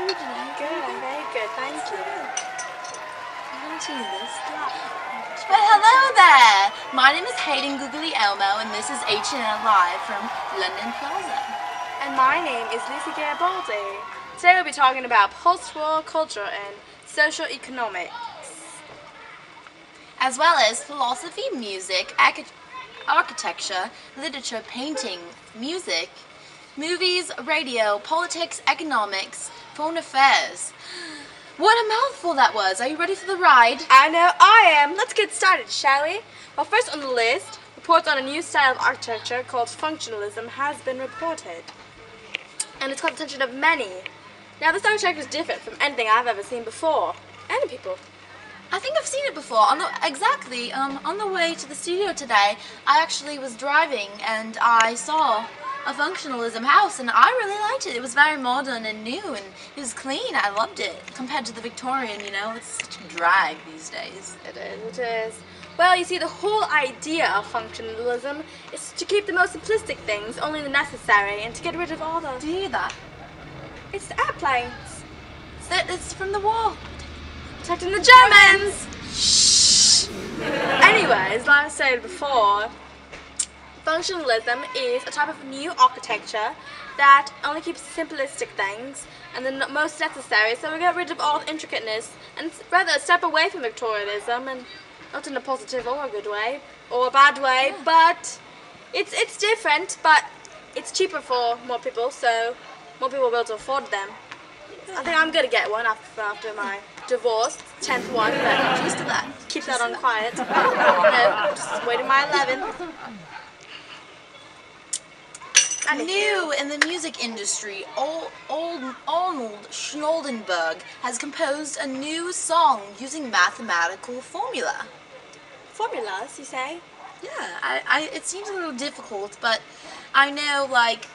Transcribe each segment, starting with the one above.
are you doing? Good, I'm very good, thank you. I'm going to this. Well, hello there! My name is Hayden Googly Elmo, and this is H&L Live from London Plaza. And my name is Lucy Garibaldi. Today we'll be talking about post-war culture and social economics. As well as philosophy, music, architecture, literature, painting, music, movies, radio, politics, economics, foreign affairs. What a mouthful that was! Are you ready for the ride? I know I am. Let's get started, shall we? Well, first on the list, reports on a new style of architecture called functionalism has been reported. And it's caught the attention of many. Now, this architecture is different from anything I've ever seen before. Any people. I think I've seen it before. On the way to the studio today, I actually was driving and I saw a functionalism house, and I really liked it. It was very modern and new, and it was clean. I loved it compared to the Victorian. You know, it's such a drag these days. It is. Well, you see, the whole idea of functionalism is to keep the most simplistic things only the necessary, and to get rid of all the... Do you hear that? It's the airplanes. It's from the wall. Protecting the Germans! Shh! Anyways, like I said before, functionalism is a type of new architecture that only keeps simplistic things and the most necessary, so we get rid of all the intricateness and rather step away from Victorianism, and not in a positive or a good way, or a bad way, but it's different, but it's cheaper for more people, so more people will be able to afford them. I think I'm gonna get one after my divorce, 10th one, but Used to that. keep that on quiet. No, just waiting my 11th. New in the music industry, Arnold Schnoldenberg has composed a new song using mathematical formula. Formulas, you say? Yeah, it seems a little difficult, but I know, like,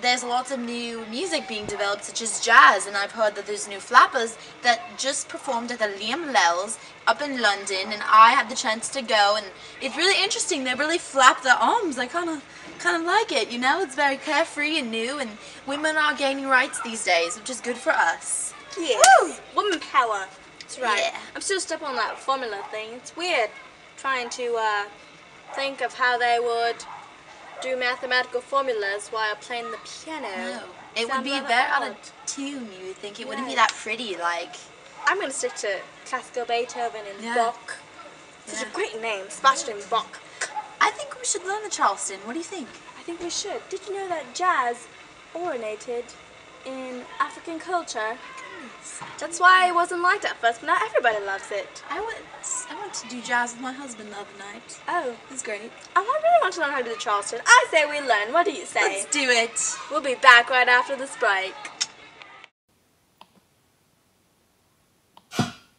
there's lots of new music being developed, such as jazz, and I've heard that there's new flappers that just performed at the Liam Lells up in London, and I had the chance to go, and it's really interesting. They really flap their arms. I kind of like it, you know? It's very carefree and new, and women are gaining rights these days, which is good for us. Yes. Woo! Woman power. That's right. Yeah. I'm still stuck on that formula thing. It's weird trying to think of how they would do mathematical formulas while playing the piano. No, it would Sounds be rather very out odd. of tune, you would think. It wouldn't be Yes. that pretty, like... I'm going to stick to classical Beethoven and Yeah. Bach. Such Yeah. a great name, Sebastian Bach. I think we should learn the Charleston. What do you think? I think we should. Did you know that jazz originated in African culture? That's why it wasn't liked at first, but now everybody loves it. I went to do jazz with my husband the other night. Oh, It was great. I really want to learn how to do the Charleston. I say we learn. What do you say? Let's do it. We'll be back right after this break.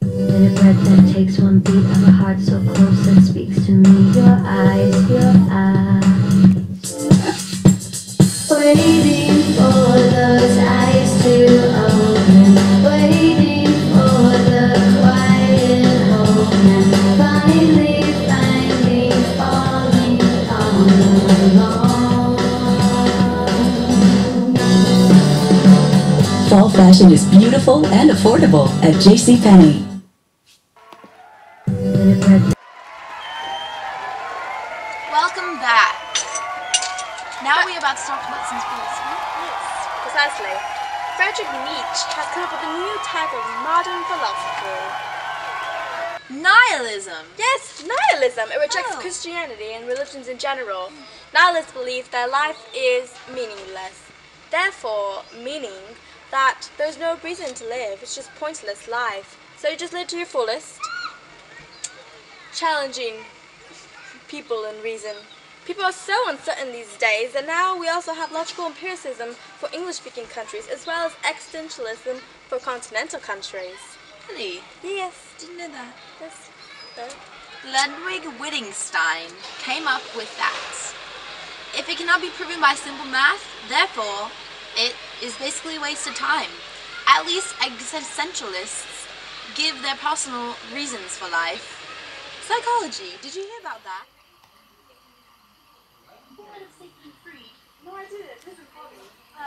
In a breath that takes one beat of a heart so close that speaks to me. Your eyes, waiting for those eyes to open, waiting for the quiet moment, finally falling all alone. Fall fashion is beautiful and affordable at JCPenney. Welcome back. Now we're about to talk about some philosophy. Yes, precisely. Friedrich Nietzsche has come up with a new type of modern philosophy. Nihilism. Yes, nihilism. It rejects Oh. Christianity and religions in general. Nihilists believe that life is meaningless. Therefore, meaning that there's no reason to live. It's just pointless life. So you just live to your fullest, challenging people and reason. People are so uncertain these days that now we also have logical empiricism for English-speaking countries as well as existentialism for continental countries. Really? Yes. Didn't know that. Yes. Ludwig Wittgenstein came up with that. If it cannot be proven by simple math, therefore, it is basically a waste of time. At least existentialists give their personal reasons for life. Psychology. Did you hear about that? No, I didn't. This is funny.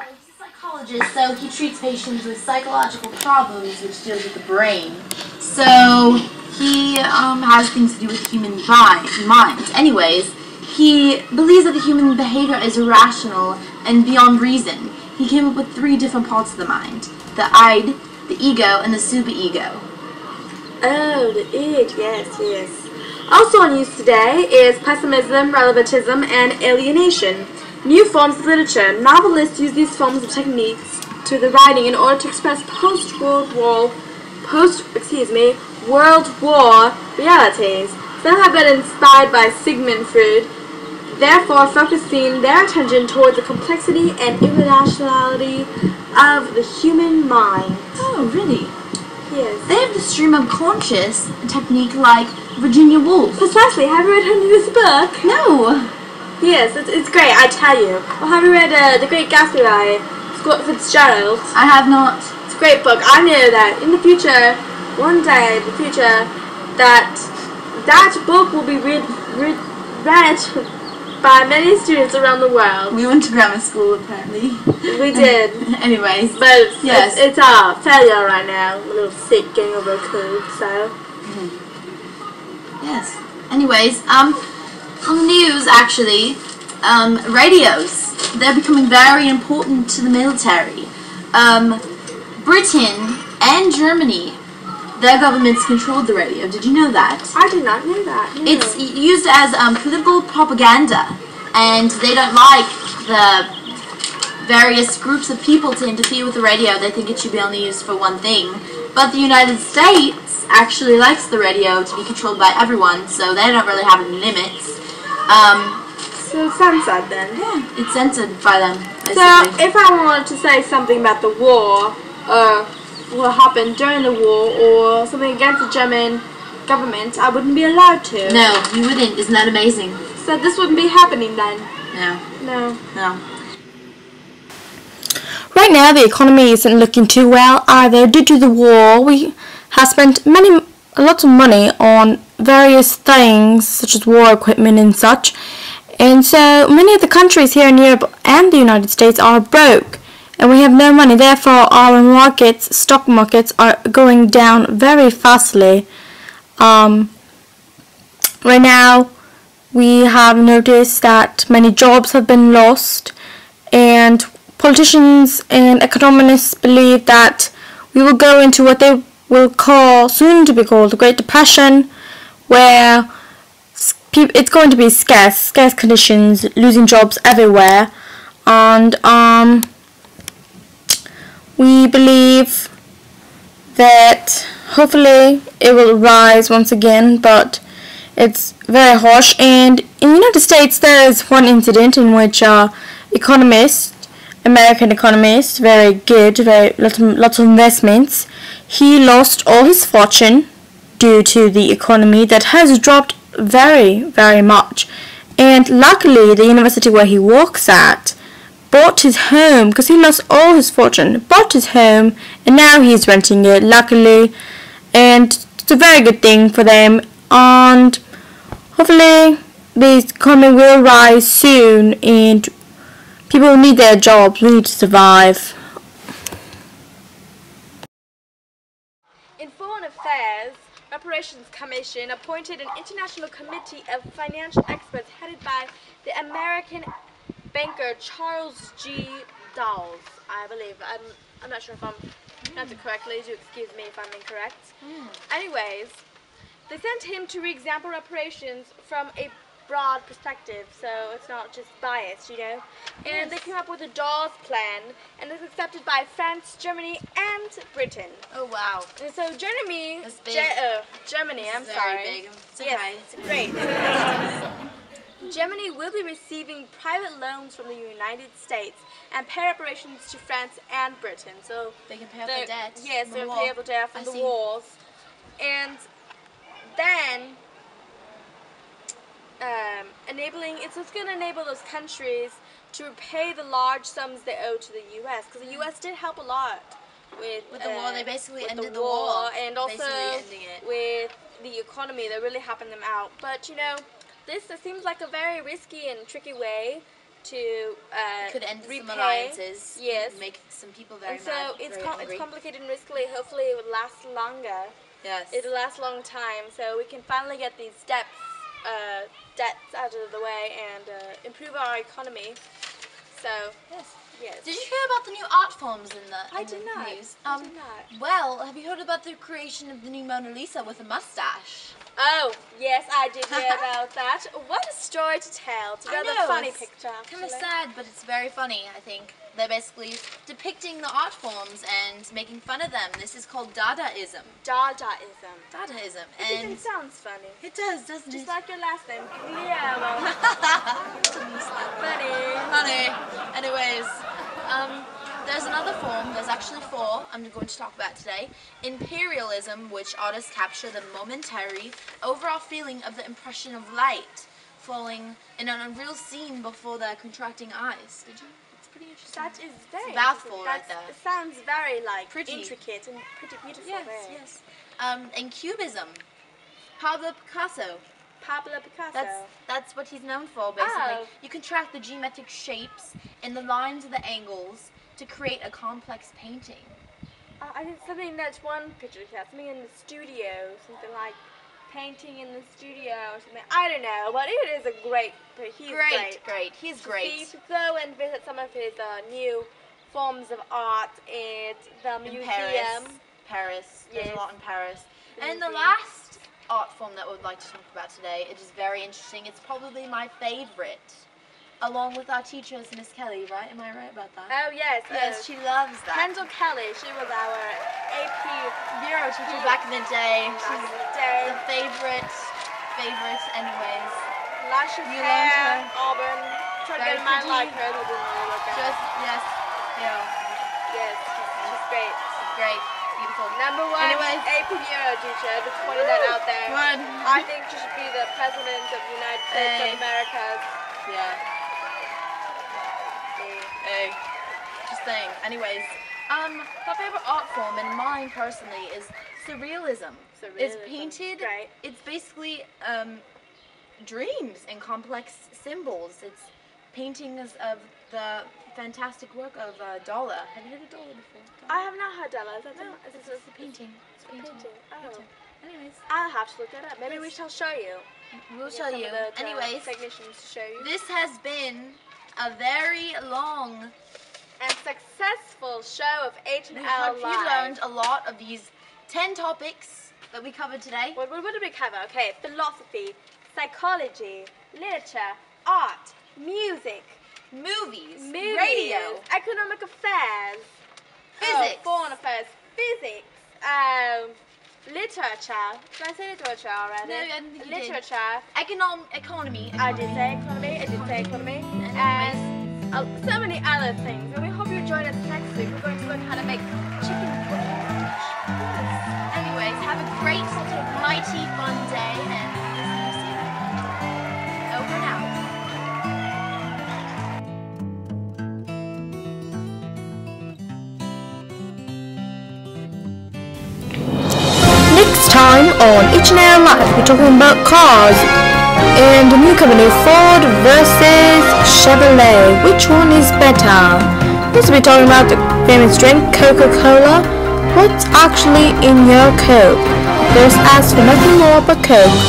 He's a psychologist, so he treats patients with psychological problems, which deals with the brain. So he has things to do with the human mind. Anyways, he believes that the human behavior is irrational and beyond reason. He came up with 3 different parts of the mind: the id, the ego, and the superego. Oh, the id, yes. Also on news today is pessimism, relativism, and alienation. New forms of literature. Novelists use these forms of techniques to the writing in order to express post-World War realities. Some have been inspired by Sigmund Freud, therefore focusing their attention towards the complexity and irrationality of the human mind. Oh, really? Yes. They have the stream of conscious technique like Virginia Woolf. Precisely. Have you read her newest book? No. Yes, it's great, I tell you. Well, have you read The Great Gatsby by Scott Fitzgerald? I have not. It's a great book. I know that in the future, one day in the future, that book will be read by many students around the world. We went to grammar school, apparently. We did. Anyways. But yes. it's a failure right now. I'm a little sick getting over a cold, so. Yes. Anyways, on the news, actually, radios. They're becoming very important to the military. Britain and Germany, their governments controlled the radio. Did you know that? I did not know that. No. It's used as political propaganda, and they don't like the various groups of people to interfere with the radio. They think it should be only used for one thing. But the United States actually likes the radio to be controlled by everyone, so they don't really have any limits. So it's censored then? Yeah, it's censored by them, basically. So if I wanted to say something about the war, what happened during the war, or something against the German government, I wouldn't be allowed to. No, you wouldn't. Isn't that amazing? So this wouldn't be happening then? No. No. Right now, the economy isn't looking too well either. Due to the war, we have spent lots of money on various things, such as war equipment and such. And so many of the countries here in Europe and the United States are broke, and we have no money. Therefore, our markets, stock markets, are going down very fastly. Right now, we have noticed that many jobs have been lost, and politicians and economists believe that we will go into what they will call, soon to be called, the Great Depression, where it's going to be scarce conditions, losing jobs everywhere, and we believe that hopefully it will rise once again, but it's very harsh. And in the United States, there is one incident in which American economist, very good, lots of investments, he lost all his fortune due to the economy that has dropped very, very much. And luckily, the university where he works at bought his home, because he lost all his fortune, bought his home, and now he's renting it, luckily. And it's a very good thing for them, and hopefully the economy will rise soon, and people need their jobs, we need to survive. In Foreign Affairs, Reparations Commission appointed an international committee of financial experts headed by the American banker Charles G. Dawes, I believe. I'm not sure if I'm pronouncing it correctly. Do excuse me if I'm incorrect. Anyways, they sent him to re-examine reparations from a broad perspective, so it's not just biased, you know. And they came up with a Dawes plan, and it's accepted by France, Germany, and Britain. Oh wow. And so Germany, That's big. Germany, I'm Very sorry. big. It's okay. Yes, it's great. Germany will be receiving private loans from the United States and pay reparations to France and Britain. So They can pay off their debt. yes, from they're the paying war. off the debt from I the see. wars, and then enabling it's going to enable those countries to repay the large sums they owe to the U.S. because the U.S. did help a lot with the war. They basically with ended the war, and also basically ending it. with the economy. They're really helping them out. But you know, this seems like a very risky and tricky way to Could end some repay. alliances. Yes. Make some people very And so mad. it's very angry. complicated and risky. Hopefully it will last longer. Yes. It'll last a long time, so we can finally get these debts out of the way and improve our economy. So Yes. yes. Did you hear about the new art forms in the I in did the not. news? I did not. Well, have you heard about the creation of the new Mona Lisa with a mustache? Oh, yes, I did hear about that. What a story to tell. It's a I rather know, funny it's picture, Kind of actually. sad, but it's very funny, I think. They're basically depicting the art forms and making fun of them. This is called Dadaism. Dadaism. Dadaism. It even And sounds funny. it does, doesn't Just it? like your last name, Guillermo. Funny. Funny. Anyways, there's another form. There's actually 4 I'm going to talk about today. Imperialism, which artists capture the momentary overall feeling of the impression of light falling in an unreal scene before their contracting eyes. Did you? It's pretty interesting. That is very It's a mouthful right interesting. there. It sounds very Pretty. intricate and pretty beautiful. Yes, very. yes. And Cubism. Pablo Picasso. Pablo Picasso. That's what he's known for, basically. Oh. You contract the geometric shapes and the lines of the angles to create a complex painting. I think something that's one picture of that, something in the studio, something like painting in the studio or something. I don't know, but it is a great. He's great. He's So great. you should go and visit some of his new forms of art at the In museum. Paris. There's Yes. a lot in Paris. The And the museum. last art form that we'd like to talk about today, it is very interesting. It's probably my favorite, along with our teachers, Miss Kelly, right? Am I right about that? Oh yes, Yes, she loves that. Kendall Kelly. She was our AP bureau teacher back in the day. back She's in the day. the favorite anyways. Luscious You learned hair, her. auburn. Tried to Very get a man pretty. like her, who didn't really work out. Just, yes, yeah, Yes, she's great. great, beautiful. Number one Anyways. AP Euro teacher, just pointing that out there. Good. I think she should be the president of the United States Hey. of America. Yeah. Hey. Just saying. Anyways, my favorite art form, and mine personally, is surrealism. It's Surrealism. painted. Right. It's basically dreams and complex symbols. It's paintings of the fantastic work of Dalla. Have you heard of Dalla before? I have not heard that. Is that No, is it's this a painting. It's a painting. Oh. Anyways, I'll have to look that up. Maybe we Yes. shall show you. we'll Get show some you. of the Anyways, technicians to show you. this has been a very long. And successful show of We H&L hope you Live. learned a lot of these 10 topics that we covered today. What did we cover? Okay, philosophy, psychology, literature, art, music, Movies, movies, radio, economic affairs, Physics. foreign affairs, physics, literature. Did I say literature already? No, I didn't think you did. Literature. economy. I did say economy, and so many other things. And we hope you join us next week. We're going to learn how to make chicken porridge. Anyways, have a great, mighty, fun day, and we'll see you soon. Over and out. Next time on H&L Live, we're talking about cars and the new company Ford versus Chevrolet. Which one is better? We'll be talking about the famous drink Coca-Cola. What's actually in your Coke? There's asked for nothing more but Coke.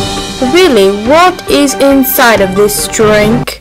But really, what is inside of this drink?